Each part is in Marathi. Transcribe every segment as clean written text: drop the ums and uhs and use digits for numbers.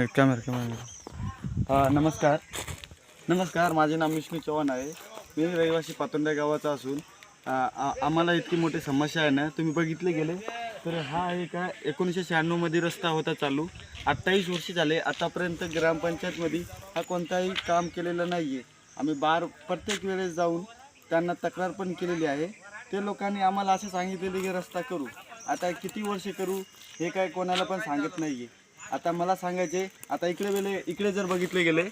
कॅमेरा कॅमेरा नमस्कार नमस्कार, माझे नाव विष्णू चव्हाण आहे. मी रहिवासी पातोंड्या गावाचा असून आम्हाला इतकी मोठी समस्या आहे ना, तुम्ही बघितले गेले तर हा आहे का 1996मध्ये रस्ता होता चालू. 28 वर्ष झाले, आतापर्यंत ग्रामपंचायतमध्ये हा कोणताही काम केलेलं नाही आहे. आम्ही प्रत्येक वेळेस जाऊन त्यांना तक्रार पण केलेली आहे. ते लोकांनी आम्हाला असं सांगितलेलं की रस्ता करू. आता किती वर्ष करू हे काय कोणाला पण सांगत नाही आहे. आता मला सांगायचे, आता इकडे जर बघितले गेले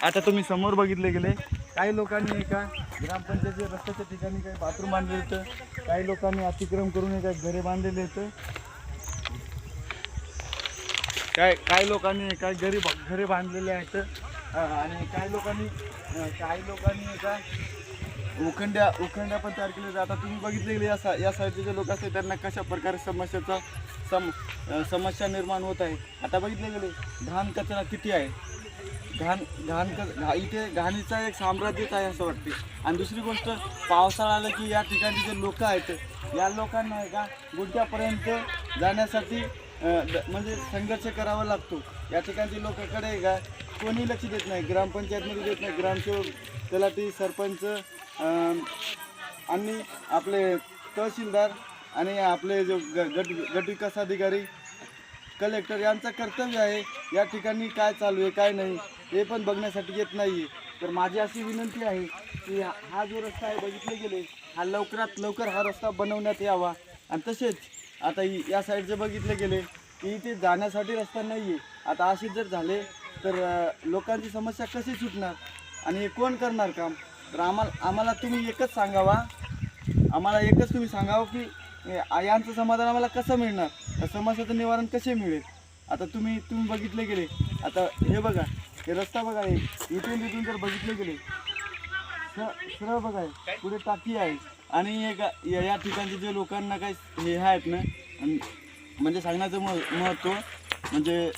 आता तुम्ही समोर बघितले गेले, काही लोकांनी एका ग्रामपंचायतीच्या रस्त्याच्या ठिकाणी काही बाथरूम बांधले होतं, काही लोकांनी अतिक्रम करून एका घरे बांधलेले होतं, काही लोकांनी एका घरे बांधलेले आहेत आणि काही लोकांनी एका उखंड्या पण तयार केले. आता तुम्ही बघितले गेले या साईडचे जे लोक असतात त्यांना कशा प्रकारे समस्या निर्माण होत आहे. आता बघितले गेले घाण कचरा किती आहे, इथे घाणीचा एक साम्राज्यच आहे असं वाटते. आणि दुसरी गोष्ट, पावसाळा आला की या ठिकाणी जे लोक आहेत या लोकांना का गुडघ्यापर्यंत जाण्यासाठी म्हणजे संघर्ष करावा लागतो. या ठिकाणचे लोकांकडे का कोणी लक्ष देत नाही, ग्रामपंचायतमध्ये देत नाही. ग्रामसेवक, तलाठी, सरपंच आणि आपले तहसीलदार आणि आपले जो गट विकास अधिकारी, कलेक्टर यांचं कर्तव्य आहे या ठिकाणी काय चालू आहे काय नाही हे पण बघण्यासाठी येत नाही आहे. तर माझी अशी विनंती आहे की हा जो रस्ता आहे बघितले गेले, हा लवकरात लवकर हा रस्ता बनवण्यात यावा. आणि तसेच आता या साईडचे बघितले गेले की इथे जाण्यासाठी रस्ता नाही आहे. आता असे जर झाले तर लोकांची समस्या कशी सुटणार आणि कोण करणार काम? तर आम्हाला तुम्ही एकच सांगावं की यांचं समाधान आम्हाला कसं मिळणार, या समस्याचं निवारण कसे मिळेल. आता तुम्ही बघितले गेले, आता हे बघा, हे रस्ता बघा, इथून जर बघितले गेले सरळ बघा, पुढे टाकी आहे आणि या ठिकाणचे जे लोकांना काय हे आहेत ना, म्हणजे सांगण्याचं महत्त्व म्हणजे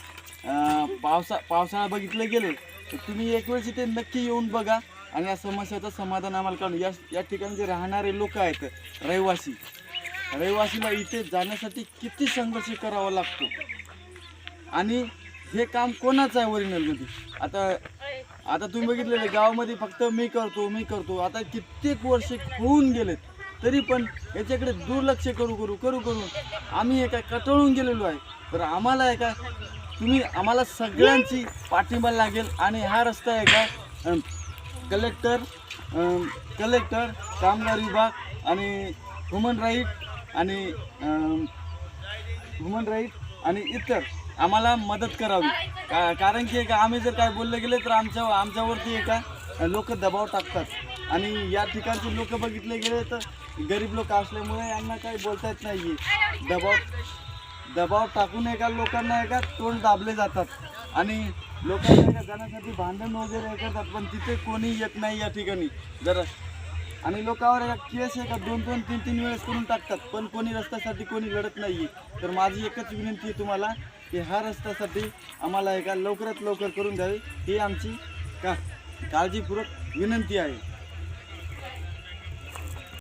पावसाळा बघितले गेले तर तुम्ही एक वेळेस इथे नक्की येऊन बघा आणि या समस्याचं समाधान आम्हाला काढून. या ठिकाणी जे राहणारे लोक आहेत रहिवासीला इथे जाण्यासाठी किती संघर्ष करावा लागतो आणि हे काम कोणाचं आहे ओरिजिनलमध्ये. आता तुम्ही बघितलेले गावामध्ये फक्त मी करतो आता कित्येक वर्ष होऊन गेलेत तरी पण याच्याकडे दुर्लक्ष करू आम्ही एका कटाळून गेलेलो आहे. तर आम्हाला आम्हाला सगळ्यांची पाठिंबा लागेल आणि हा रस्ता आहे का कलेक्टर, कामगार विभाग आणि ह्युमन राईट आणि इतर आम्हाला मदत करावी. कारण की आम्ही जर काय बोलले गेले तर आमच्यावरती लोक दबाव टाकतात आणि या ठिकाणचे लोक बघितले गेले तर गरीब लोक असल्यामुळे यांना काही बोलता येत नाही. दबाव टाकून लोकांना तोंड दाबले जातात आणि लोकांना जाण्यासाठी भांडण वगैरे करतात, पण तिथे कोणी येत नाही या ठिकाणी. आणि लोकांवर केस 2-2, 3-3 वेळेस करून टाकतात, पण कोणी रस्त्यासाठी कोणी लढत नाही. तर माझी एकच विनंती आहे तुम्हाला की हा रस्त्यासाठी आम्हाला लवकरात लवकर करून द्यावी ही आमची काळजीपूर्वक विनंती आहे.